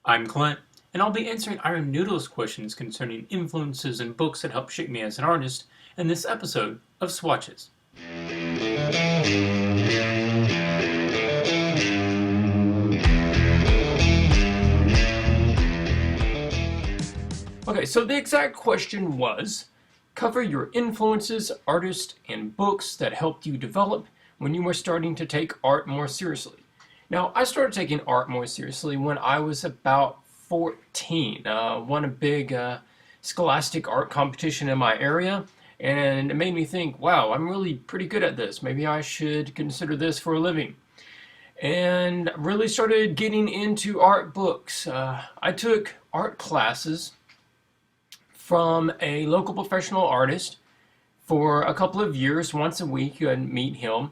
I'm Clint, and I'll be answering Iron Noodle's questions concerning influences and books that helped shape me as an artist in this episode of Swatches. Okay, so the exact question was, cover your influences, artists, and books that helped you develop when you were starting to take art more seriously. Now, I started taking art more seriously when I was about 14. Won a big scholastic art competition in my area, and it made me think, wow, I'm really pretty good at this. Maybe I should consider this for a living. And really started getting into art books. I took art classes from a local professional artist for a couple of years. Once a week you would meet him,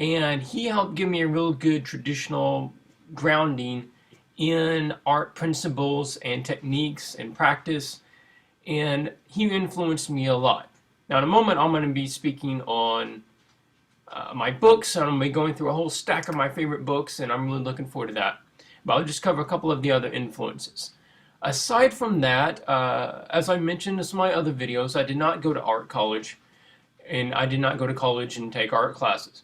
and he helped give me a real good traditional grounding in art principles and techniques and practice, and he influenced me a lot. Now in a moment I'm going to be speaking on my books, and I'm going to be going through a whole stack of my favorite books, and I'm really looking forward to that. But I'll just cover a couple of the other influences. Aside from that, as I mentioned in some of my other videos, I did not go to art college, and I did not go to college and take art classes.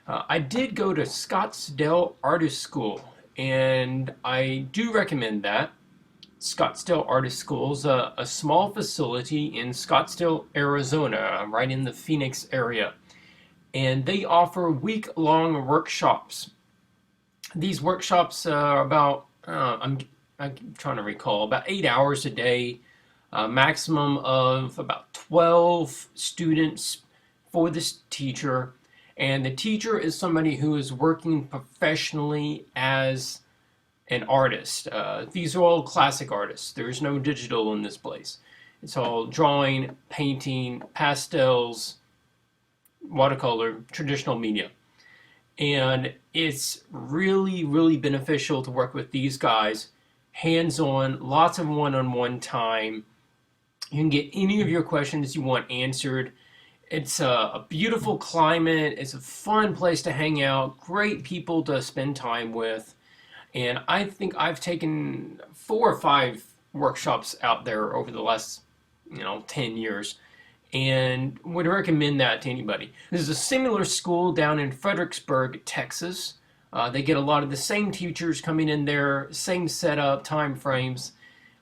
I did go to Scottsdale Artist School, and I do recommend that. Scottsdale Artist School is a small facility in Scottsdale, Arizona, right in the Phoenix area. And they offer week-long workshops. These workshops are about, I'm trying to recall, about 8 hours a day, maximum of about 12 students for this teacher. And the teacher is somebody who is working professionally as an artist. These are all classic artists. There's no digital in this place. It's all drawing, painting, pastels, watercolor, traditional media. And it's really, really beneficial to work with these guys, hands-on, lots of one-on-one time. You can get any of your questions you want answered. It's a beautiful climate. It's a fun place to hang out, great people to spend time with. And I think I've taken 4 or 5 workshops out there over the last 10 years, and would recommend that to anybody. There's a similar school down in Fredericksburg, Texas. They get a lot of the same teachers coming in there, same setup, time frames.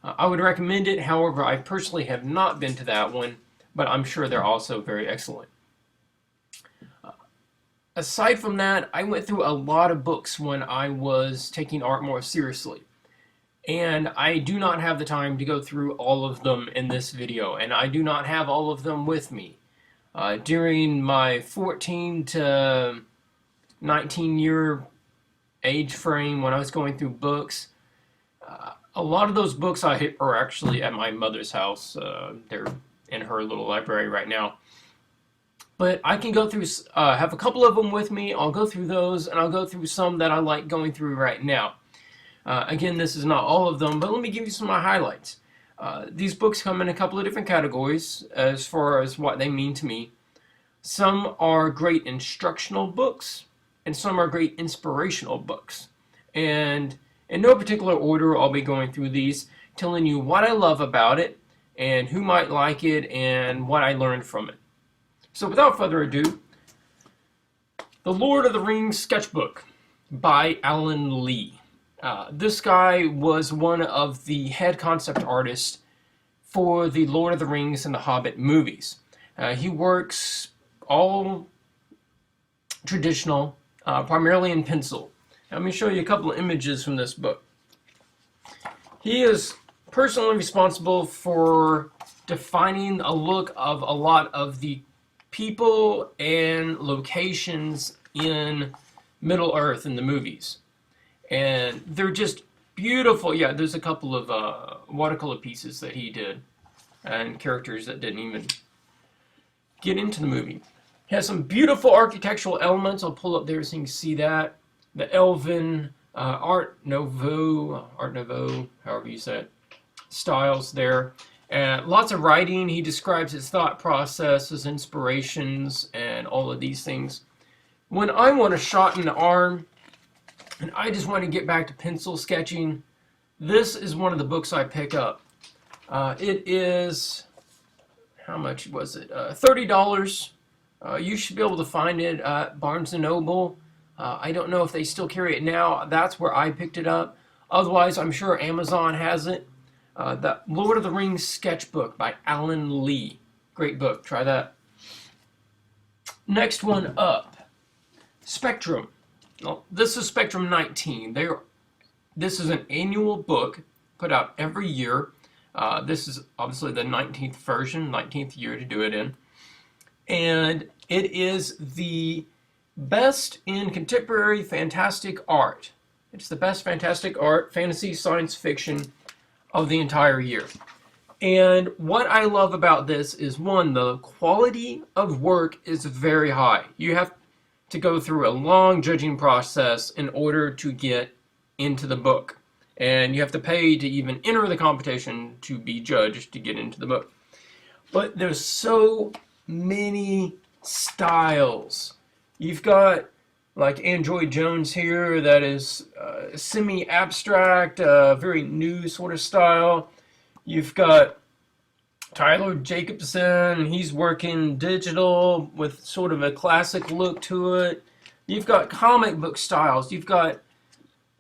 I would recommend it. However, I personally have not been to that one, but I'm sure they're also very excellent. Aside from that, I went through a lot of books when I was taking art more seriously. And I do not have the time to go through all of them in this video, and I do not have all of them with me. During my 14 to 19 year age frame when I was going through books, a lot of those books are actually at my mother's house. They're in her little library right now. But I can go through, have a couple of them with me. I'll go through those, and I'll go through some that I like going through right now. Again, this is not all of them, but let me give you some of my highlights. These books come in a couple of different categories as far as what they mean to me. Some are great instructional books, and some are great inspirational books. And in no particular order, I'll be going through these, telling you what I love about it, and who might like it, and what I learned from it. So without further ado, The Lord of the Rings Sketchbook by Alan Lee. This guy was one of the head concept artists for the Lord of the Rings and the Hobbit movies. He works all traditional, primarily in pencil. Now, let me show you a couple of images from this book. He is personally responsible for defining a look of a lot of the people and locations in Middle-earth in the movies. And they're just beautiful. Yeah, there's a couple of watercolor pieces that he did, and characters that didn't even get into the movie. It has some beautiful architectural elements. I'll pull up there so you can see that. The Elven, Art Nouveau, however you say it, styles there. Lots of writing. He describes his thought process, his inspirations, and all of these things. When I want a shot in the arm, and I just want to get back to pencil sketching, this is one of the books I pick up. It is, how much was it? $30. You should be able to find it at Barnes & Noble. I don't know if they still carry it now. That's where I picked it up. Otherwise, I'm sure Amazon has it. The Lord of the Rings Sketchbook by Alan Lee. Great book. Try that. Next one up. Spectrum. Well, this is Spectrum 19. This is an annual book put out every year. This is obviously the 19th version, 19th year to do it in. And it is the best in contemporary fantastic art. It's the best fantastic art, fantasy, science fiction of the entire year. And what I love about this is, one, the quality of work is very high. You have to go through a long judging process in order to get into the book. And you have to pay to even enter the competition to be judged to get into the book. But there's so many styles. You've got like Android Jones here, that is semi-abstract, very new sort of style. You've got Tyler Jacobson, he's working digital with sort of a classic look to it. You've got comic book styles. You've got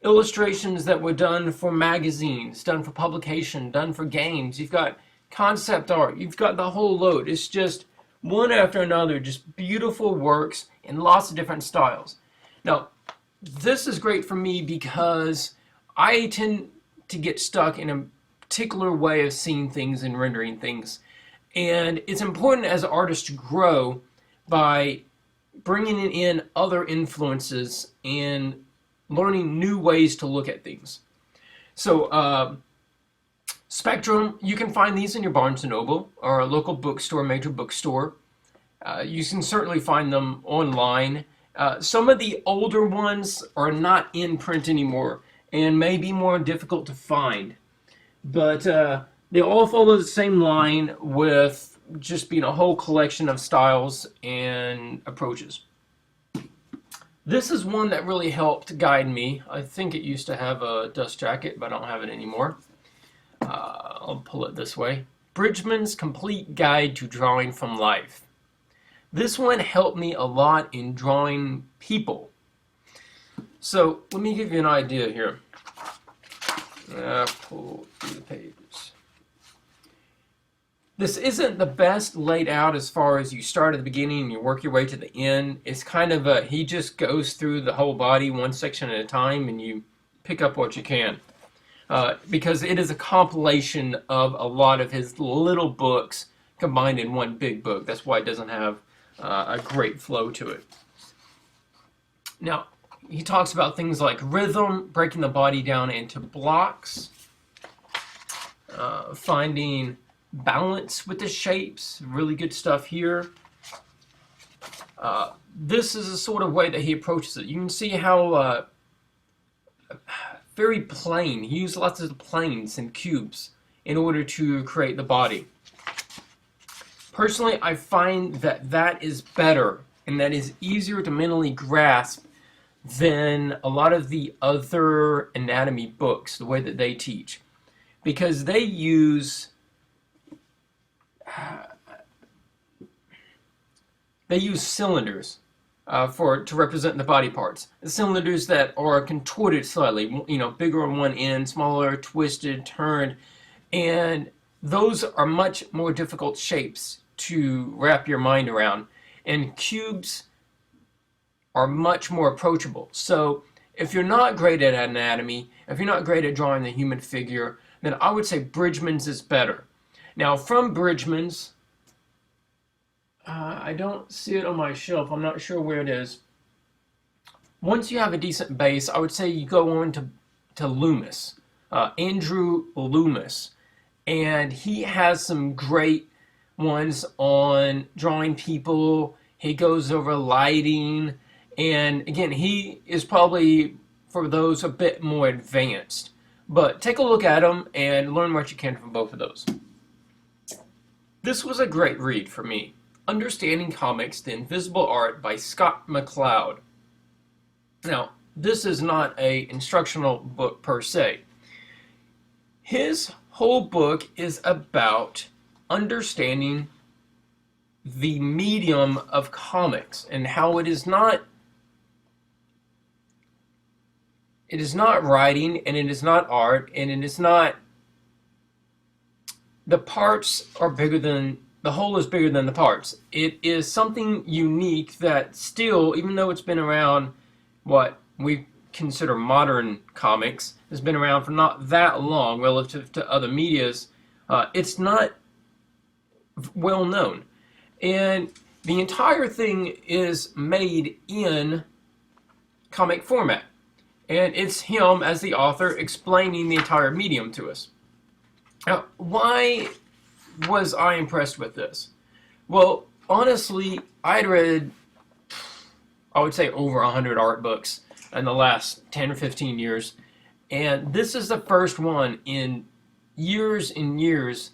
illustrations that were done for magazines, done for publication, done for games. You've got concept art. You've got the whole load. It's just one after another, just beautiful works in lots of different styles. Now, this is great for me because I tend to get stuck in a particular way of seeing things and rendering things. And it's important as an artist to grow by bringing in other influences and learning new ways to look at things. So, Spectrum, you can find these in your Barnes & Noble or a local bookstore, major bookstore. You can certainly find them online. Some of the older ones are not in print anymore and may be more difficult to find. But they all follow the same line with just being a whole collection of styles and approaches. This is one that really helped guide me. I think it used to have a dust jacket, but I don't have it anymore. I'll pull it this way. Bridgman's Complete Guide to Drawing from Life. This one helped me a lot in drawing people. So let me give you an idea here. I'll pull through the pages. This isn't the best laid out as far as you start at the beginning and you work your way to the end. It's kind of he just goes through the whole body one section at a time and you pick up what you can. Because it is a compilation of a lot of his little books combined in one big book. That's why it doesn't have a great flow to it. Now, he talks about things like rhythm, breaking the body down into blocks, finding balance with the shapes, really good stuff here. This is the sort of way that he approaches it. You can see how very plain. He used lots of planes and cubes in order to create the body. Personally, I find that that is better and that is easier to mentally grasp than a lot of the other anatomy books, the way that they teach. Because they use cylinders to represent the body parts. Cylinders that are contorted slightly, bigger on one end, smaller, twisted, turned, and those are much more difficult shapes to wrap your mind around. And cubes are much more approachable. So if you're not great at anatomy, if you're not great at drawing the human figure, then I would say Bridgman's is better. Now, from Bridgman's, I don't see it on my shelf. I'm not sure where it is. Once you have a decent base, I would say you go on to Loomis, Andrew Loomis. And he has some great ones on drawing people. He goes over lighting. And again, he is probably, for those, a bit more advanced. But take a look at them and learn what you can from both of those. This was a great read for me. Understanding Comics, The Invisible Art by Scott McCloud. Now, this is not an instructional book per se. His whole book is about understanding the medium of comics and how it is not writing, and it is not art, and it is not, the parts are bigger than, the whole is bigger than the parts. It is something unique that still, even though it's been around, what we consider modern comics, has been around for not that long relative to other medias, it's not well known. And the entire thing is made in comic format. And it's him as the author explaining the entire medium to us. Now, why was I impressed with this? Well, honestly, I'd read, I would say, over 100 art books in the last 10 or 15 years. And this is the first one in years and years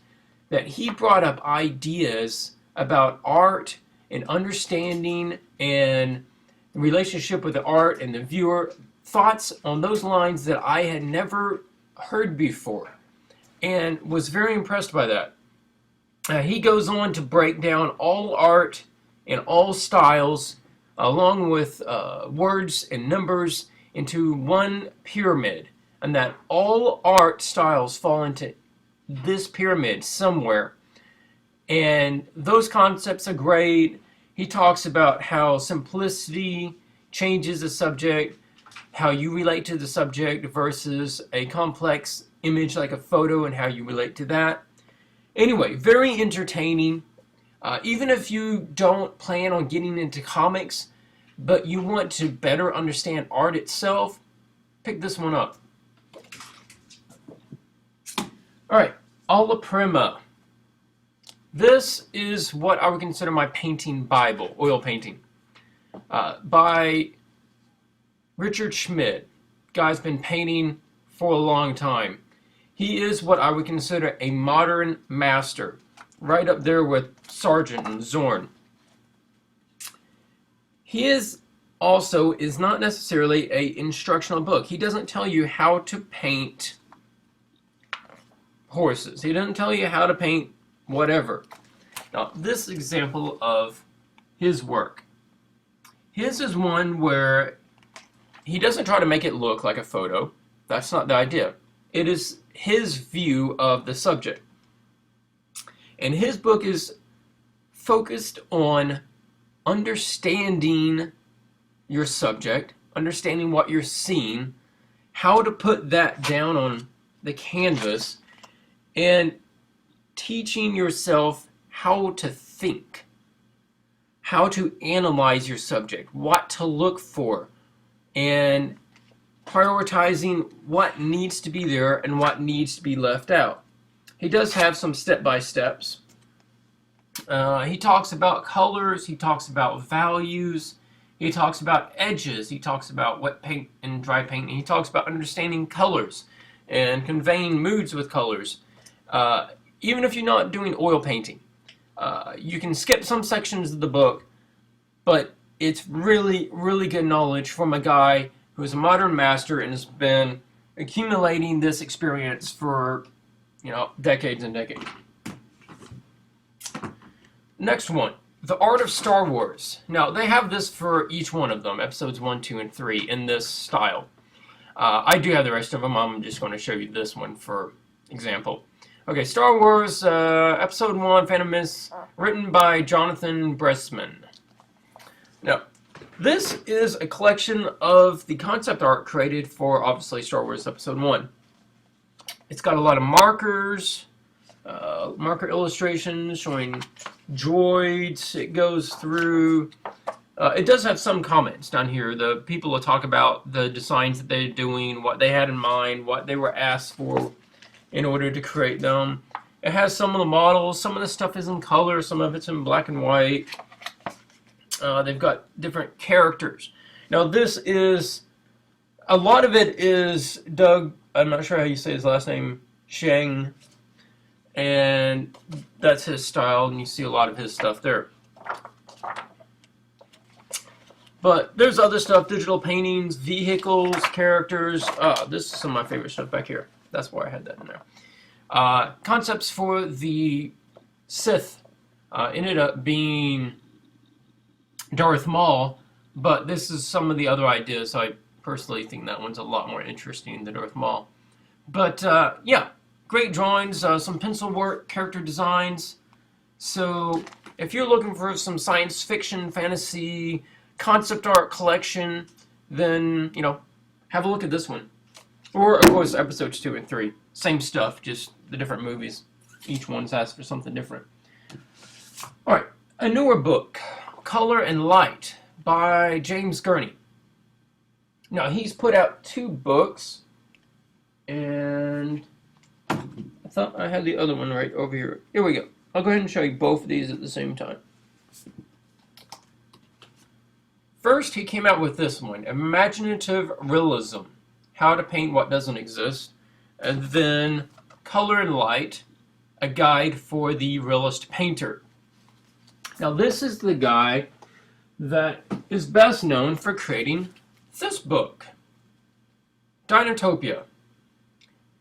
that he brought up ideas about art and understanding and the relationship with the art and the viewer, thoughts on those lines that I had never heard before, and was very impressed by that. He goes on to break down all art and all styles, along with words and numbers, into one pyramid, and that all art styles fall into this pyramid somewhere. And those concepts are great. He talks about how simplicity changes the subject, how you relate to the subject versus a complex image like a photo and how you relate to that. Anyway, very entertaining. Even if you don't plan on getting into comics, but you want to better understand art itself, pick this one up. Alright, Alla Prima. This is what I would consider my painting Bible, oil painting, by Richard Schmid. Guy's been painting for a long time. He is what I would consider a modern master, right up there with Sargent and Zorn. He is not necessarily an instructional book. He doesn't tell you how to paint horses. He doesn't tell you how to paint whatever. Now, this example of his work. His is one where he doesn't try to make it look like a photo. That's not the idea. It is his view of the subject. And his book is focused on understanding your subject, understanding what you're seeing, how to put that down on the canvas, and teaching yourself how to think, how to analyze your subject, what to look for, and prioritizing what needs to be there and what needs to be left out. He does have some step-by-steps. He talks about colors, he talks about values, he talks about edges, he talks about wet paint and dry paint, and he talks about understanding colors and conveying moods with colors. Even if you're not doing oil painting, you can skip some sections of the book, but it's really, really good knowledge from a guy who is a modern master and has been accumulating this experience for, decades and decades. Next one, The Art of Star Wars. Now, they have this for each one of them, episodes 1, 2, and 3, in this style. I do have the rest of them. I'm just going to show you this one for example. Okay, Star Wars, Episode 1, Phantom Menace, written by Jonathan Bressman. Now, this is a collection of the concept art created for, obviously, Star Wars Episode 1. It's got a lot of markers, marker illustrations showing droids. It goes through... it does have some comments down here. The people will talk about the designs that they're doing, what they had in mind, what they were asked for in order to create them. It has some of the models. Some of the stuff is in color. Some of it's in black and white. They've got different characters. Now this is, a lot of it is Doug, I'm not sure how you say his last name, Sheng, and that's his style, and you see a lot of his stuff there. But there's other stuff, digital paintings, vehicles, characters. This is some of my favorite stuff back here. That's why I had that in there. Concepts for the Sith ended up being Darth Maul, but this is some of the other ideas. I personally think that one's a lot more interesting than Darth Maul. But yeah, great drawings, some pencil work, character designs. So if you're looking for some science fiction, fantasy, concept art collection, then, you know, have a look at this one. Or, of course, episodes 2 and 3. Same stuff, just the different movies. Each one's asked for something different. Alright, a newer book, Color and Light, by James Gurney. Now, he's put out 2 books, and I thought I had the other one right over here. Here we go. I'll go ahead and show you both of these at the same time. First, he came out with this one, Imaginative Realism, How to Paint What Doesn't Exist, and then Color and Light, A Guide for the Realist Painter. Now, this is the guy that is best known for creating this book, Dinotopia.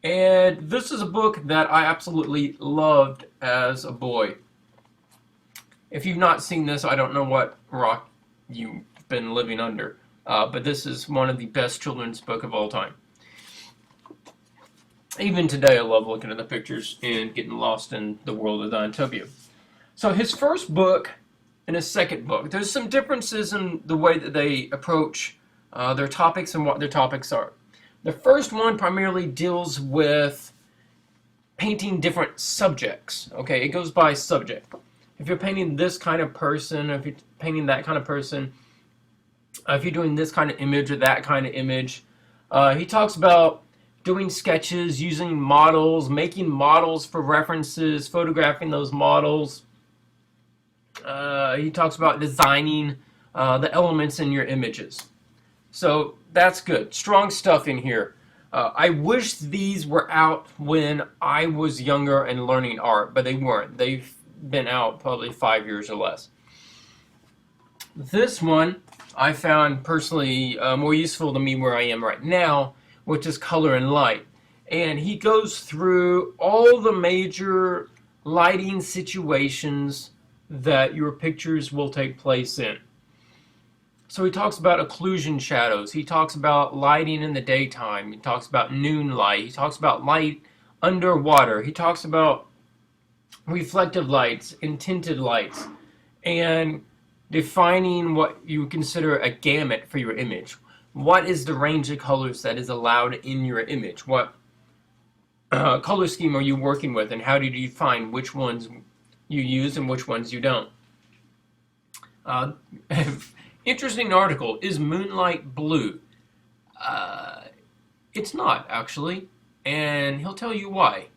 And this is a book that I absolutely loved as a boy. If you've not seen this, I don't know what rock you've been living under. But this is one of the best children's book of all time. Even today, I love looking at the pictures and getting lost in the world of Dinotopia. So his first book and his second book, there's some differences in the way that they approach their topics and what their topics are. The first one primarily deals with painting different subjects. Okay, it goes by subject. If you're painting this kind of person, if you're painting that kind of person, if you're doing this kind of image or that kind of image, he talks about doing sketches, using models, making models for references, photographing those models. He talks about designing the elements in your images. So that's good. Strong stuff in here. I wish these were out when I was younger and learning art, but they weren't. They've been out probably 5 years or less. This one I found personally more useful to me where I am right now, which is Color and Light. And he goes through all the major lighting situations that your pictures will take place in. So he talks about occlusion shadows. He talks about lighting in the daytime. He talks about noon light. He talks about light underwater. He talks about reflective lights and tinted lights, and defining what you consider a gamut for your image. What is the range of colors that is allowed in your image? What color scheme are you working with, and how do you define which ones you use and which ones you don't? Interesting article. Is moonlight blue? It's not, actually, and he'll tell you why,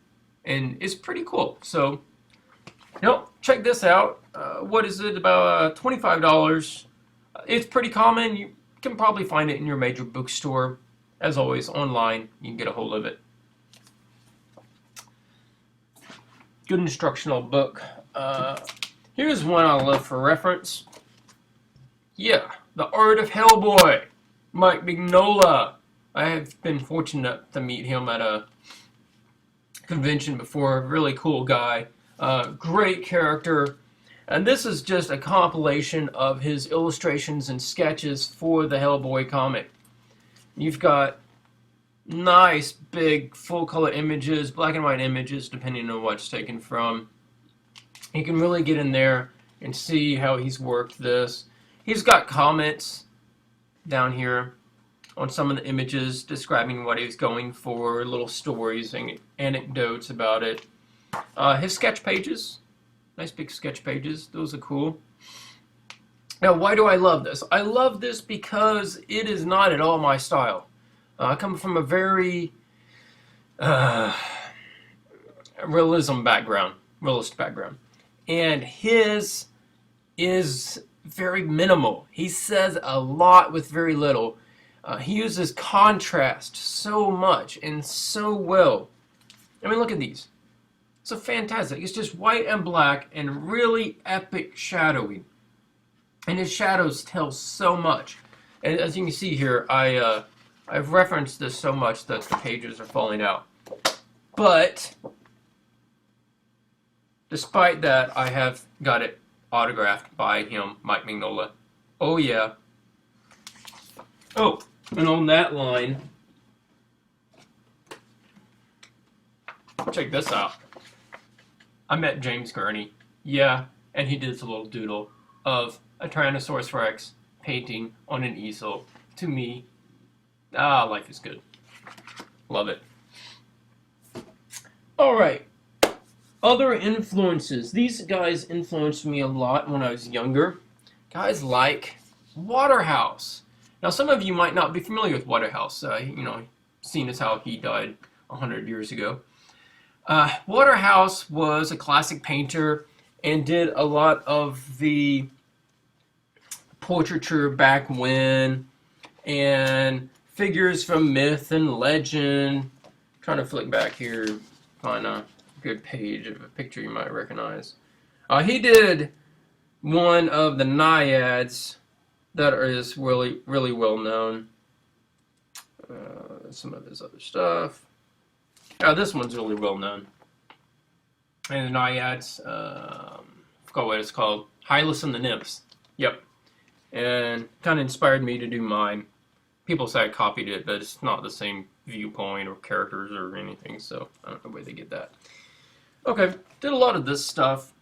and it's pretty cool. So, check this out. What is it, about $25? It's pretty common. You can probably find it in your major bookstore. As always, online, you can get a hold of it. Good instructional book. Here's one I love for reference. Yeah, The Art of Hellboy, Mignola. I have been fortunate to meet him at a convention before. Really cool guy. Great character. And this is just a compilation of his illustrations and sketches for the Hellboy comic. You've got nice, big, full-color images, black and white images, depending on what it's taken from. You can really get in there and see how he's worked this. He's got comments down here on some of the images describing what he's going for, little stories and anecdotes about it. His sketch pages, nice big sketch pages, those are cool. Now, why do I love this? I love this because it is not at all my style. I come from a very realist background, and his is very minimal. He says a lot with very little. He uses contrast so much and so well. I mean, look at these. So fantastic. It's just white and black and really epic shadowing. And his shadows tell so much. And as you can see here, I've referenced this so much that the pages are falling out. But despite that, I have got it autographed by him, Mike Mignola. Oh yeah. Oh, and on that line, check this out. I met James Gurney. Yeah, and he did this little doodle of a Tyrannosaurus Rex painting on an easel. To me, life is good. Love it. Alright. Other influences. These guys influenced me a lot when I was younger. Guys like Waterhouse. Now, some of you might not be familiar with Waterhouse. Seeing as how he died 100 years ago. Waterhouse was a classic painter and did a lot of the portraiture back when, and figures from myth and legend. Trying to flick back here, find a good page of a picture you might recognize. He did one of the naiads that is really, really well known. Some of his other stuff. This one's really well known. And the naiads, I forgot what it's called. Hylas and the Nymphs. Yep. And kind of inspired me to do mine. People say I copied it, but it's not the same viewpoint or characters or anything, so I don't know where they get that. Okay, did a lot of this stuff.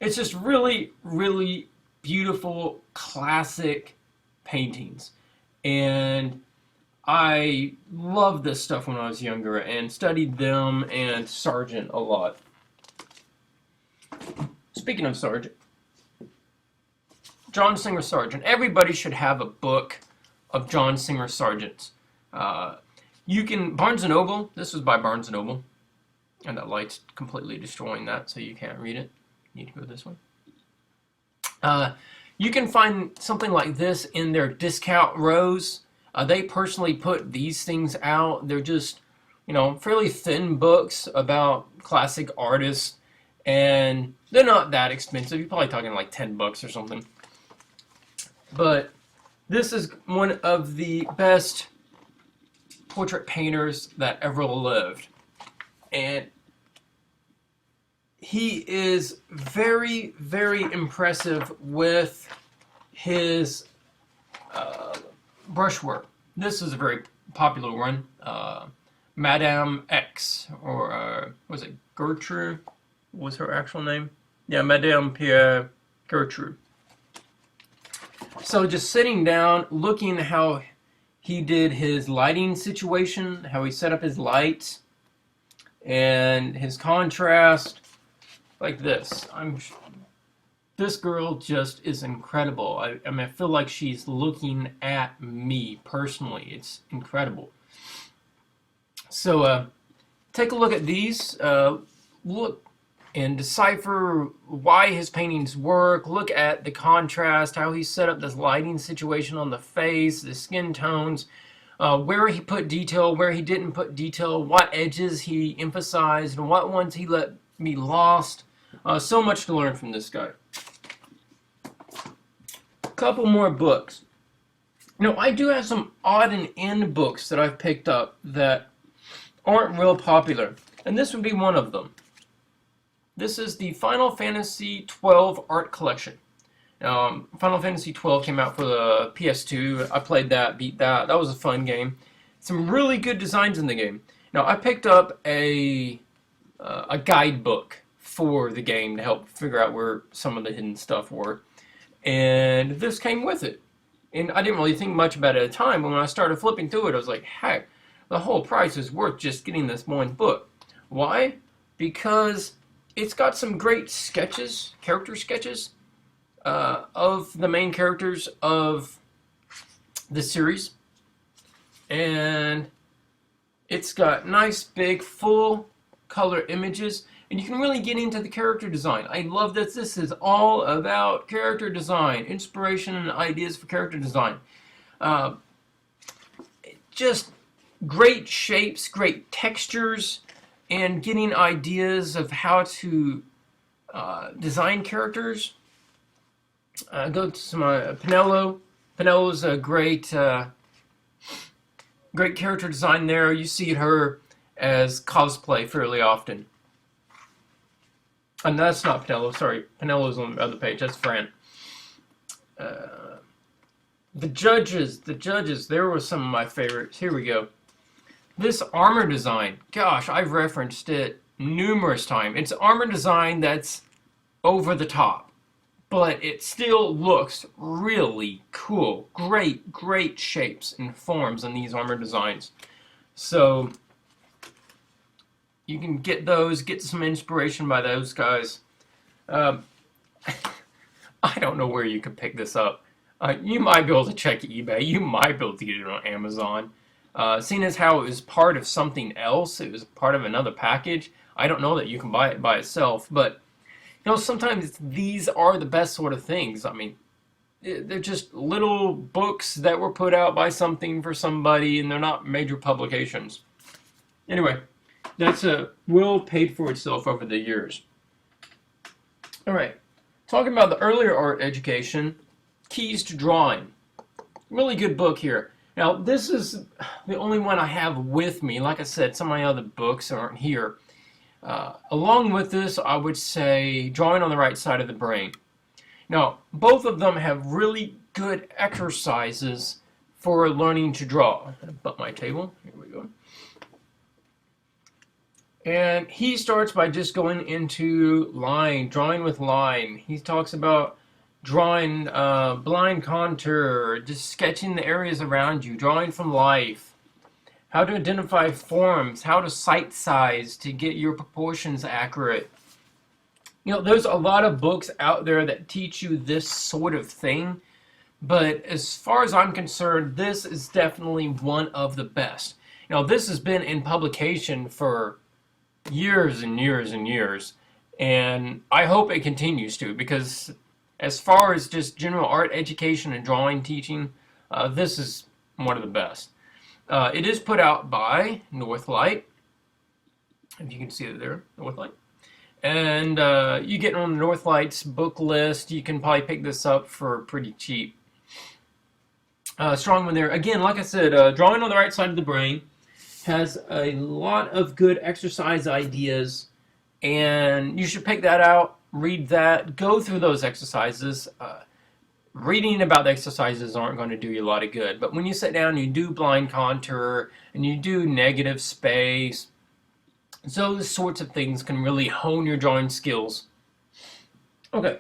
It's just really, really beautiful, classic paintings. And I loved this stuff when I was younger and studied them and Sargent a lot. Speaking of Sargent, John Singer Sargent. Everybody should have a book of John Singer Sargent's. You can, Barnes & Noble, this was by Barnes & Noble, and that light's completely destroying that, so you can't read it. You need to go this way. You can find something like this in their discount rows. They personally put these things out. They're just, fairly thin books about classic artists, and they're not that expensive. You're probably talking like $10 or something. But this is one of the best portrait painters that ever lived. And he is very, very impressive with his brushwork. This is a very popular one. Madame X, or was it Gertrude? What was her actual name? Yeah, Madame Pierre Gertrude. So just sitting down, looking how he did his lighting situation, how he set up his lights, and his contrast, like this. This girl just is incredible. I feel like she's looking at me personally. It's incredible. So take a look at these. Look and decipher why his paintings work. Look at the contrast, how he set up this lighting situation on the face, the skin tones, where he put detail, where he didn't put detail, what edges he emphasized, and what ones he let me lost. So much to learn from this guy. Couple more books. I do have some odd and end books that I've picked up that aren't real popular, and this would be one of them. This is the Final Fantasy XII art collection. Final Fantasy XII came out for the PS2. I played that, beat that. That was a fun game. Some really good designs in the game. Now, I picked up a guidebook for the game to help figure out where some of the hidden stuff were. And this came with it. And I didn't really think much about it at the time, but when I started flipping through it, I was like, heck, the whole price is worth just getting this one book. Why? Because it's got some great sketches, character sketches, of the main characters of the series. And it's got nice, big, full color images. And you can really get into the character design. I love that this is all about character design, inspiration and ideas for character design. Just great shapes, great textures, and getting ideas of how to design characters. Go to some Pinello. Pinello's a great, great character design there. You see her as cosplay fairly often. And that's not Pinello, sorry. Pinello's on the other page, that's Fran. The judges, there were some of my favorites. Here we go. This armor design, gosh, I've referenced it numerous times. It's armor design that's over the top, but it still looks really cool. Great shapes and forms in these armor designs. So you can get those, get some inspiration by those guys. I don't know where you could pick this up. You might be able to check eBay. You might be able to get it on Amazon. Seeing as how it was part of something else, it was part of another package, I don't know that you can buy it by itself, but you know, sometimes these are the best sort of things. I mean, they're just little books that were put out by something for somebody, and they're not major publications. Anyway, that's well paid for itself over the years. All right, talking about the earlier art education, Keys to Drawing. Really good book here. Now, this is the only one I have with me. Like I said, some of my other books aren't here. Along with this, I would say Drawing on the Right Side of the Brain. Now, both of them have really good exercises for learning to draw. Abut my table. Here we go. And he starts by just going into line, drawing with line. He talks about drawing blind contour, just sketching the areas around you, drawing from life, how to identify forms, how to sight size to get your proportions accurate. You know, there's a lot of books out there that teach you this sort of thing, but as far as I'm concerned, this is definitely one of the best. You know, this has been in publication for years and years and years, and I hope it continues to, because as far as just general art education and drawing teaching, this is one of the best. It is put out by Northlight, if you can see it there, Northlight. And you get on Northlight's book list. You can probably pick this up for pretty cheap. Strong one there. Again, like I said, Drawing on the Right Side of the Brain has a lot of good exercise ideas, and you should pick that out. Read that, go through those exercises. Reading about the exercises aren't going to do you a lot of good, but when you sit down and you do blind contour and you do negative space, those sorts of things can really hone your drawing skills. Okay,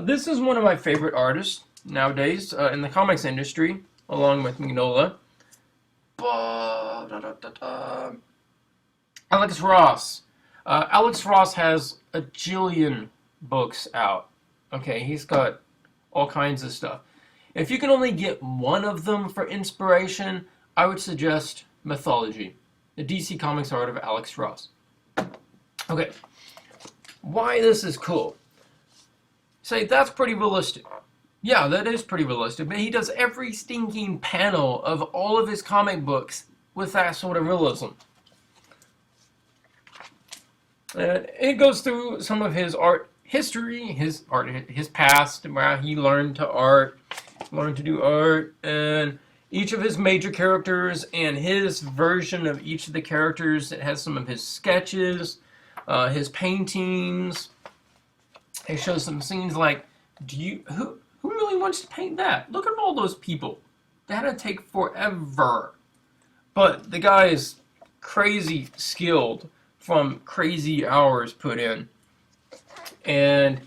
this is one of my favorite artists nowadays in the comics industry, along with Mignola. Alex Ross. Alex Ross has a jillion books out. Okay, he's got all kinds of stuff. If you can only get one of them for inspiration, I would suggest Mythology, the DC Comics art of Alex Ross. Okay, why this is cool. Say, that's pretty realistic. Yeah, that is pretty realistic, but he does every stinking panel of all of his comic books with that sort of realism. It goes through some of his art history, his past, where he learned to do art, and each of his major characters and his version of each of the characters. It has some of his sketches, his paintings. It shows some scenes like, who really wants to paint that? Look at all those people. That'd take forever. But the guy is crazy skilled from crazy hours put in. And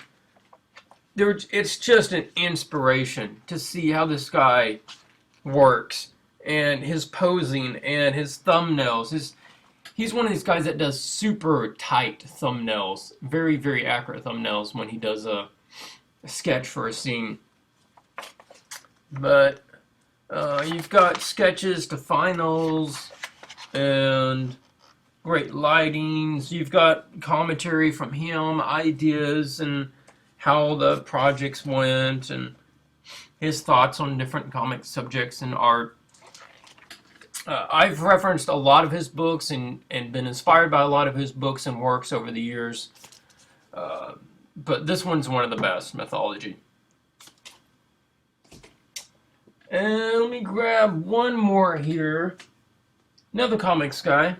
it's just an inspiration to see how this guy works, and his posing and his thumbnails. He's one of these guys that does super tight thumbnails, very, very accurate thumbnails when he does a sketch for a scene. But you've got sketches to finals and great lightings. You've got commentary from him, ideas, and how the projects went, and his thoughts on different comic subjects and art. I've referenced a lot of his books and been inspired by a lot of his books and works over the years. But this one's one of the best, Mythology. And let me grab one more here. Another comics guy.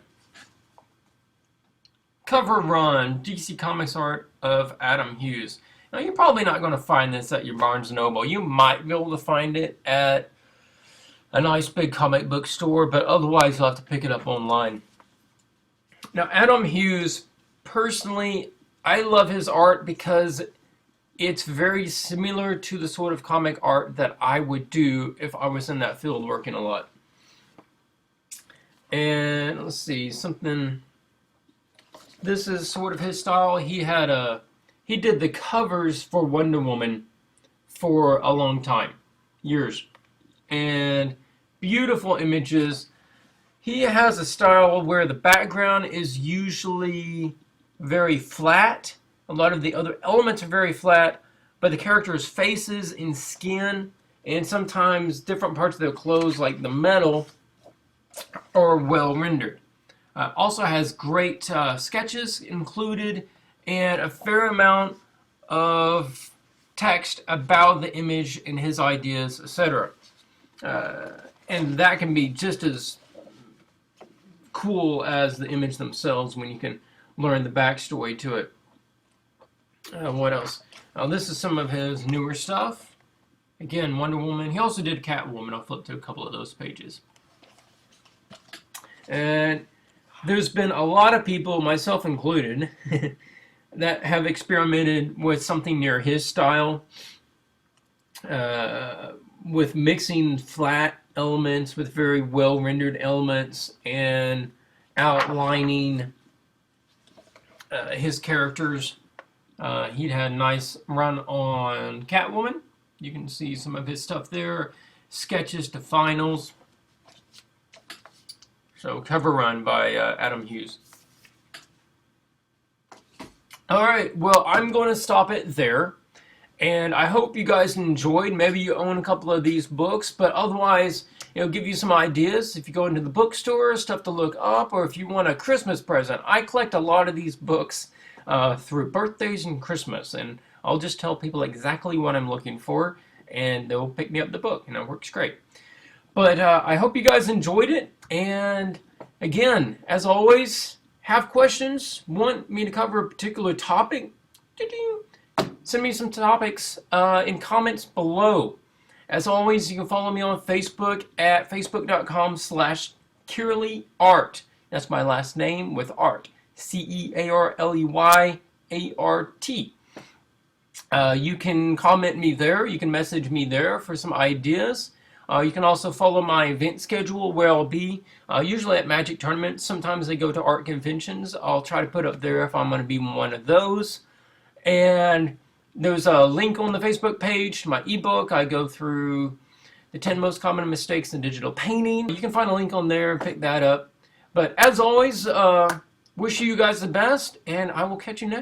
cover run DC Comics art of Adam Hughes. Now, you're probably not going to find this at your Barnes & Noble. You might be able to find it at a nice big comic book store, but otherwise you'll have to pick it up online. Now, Adam Hughes, personally, I love his art because it's very similar to the sort of comic art that I would do if I was in that field working a lot. And let's see, something, this is sort of his style. He did the covers for Wonder Woman for a long time, years, and beautiful images. He has a style where the background is usually very flat. A lot of the other elements are very flat, but the characters' faces and skin, and sometimes different parts of their clothes, like the metal, are well rendered. Also has great sketches included and a fair amount of text about the image and his ideas, etc. And that can be just as cool as the image themselves when you can learn the backstory to it. What else? This is some of his newer stuff. Again, Wonder Woman. He also did Catwoman. I'll flip to a couple of those pages. And there's been a lot of people, myself included, that have experimented with something near his style, with mixing flat elements with very well rendered elements and outlining his characters. He'd had a nice run on Catwoman. You can see some of his stuff there. Sketches to finals. So, cover run by Adam Hughes. Alright, well, I'm going to stop it there. And I hope you guys enjoyed. Maybe you own a couple of these books, but otherwise, it'll give you some ideas. If you go into the bookstore, stuff to look up, or if you want a Christmas present. I collect a lot of these books through birthdays and Christmas, and I'll just tell people exactly what I'm looking for, and they'll pick me up the book, and it works great. But I hope you guys enjoyed it, and again, as always, have questions, want me to cover a particular topic, send me some topics in comments below. As always, you can follow me on Facebook at facebook.com/CearleyArt. That's my last name with art. CearleyArt. You can comment me there. You can message me there for some ideas. You can also follow my event schedule where I'll be, usually at Magic tournaments. Sometimes they go to art conventions. I'll try to put up there if I'm going to be one of those. And there's a link on the Facebook page to my ebook. I go through the 10 most common mistakes in digital painting. You can find a link on there and pick that up. But as always, wish you guys the best, and I will catch you next time.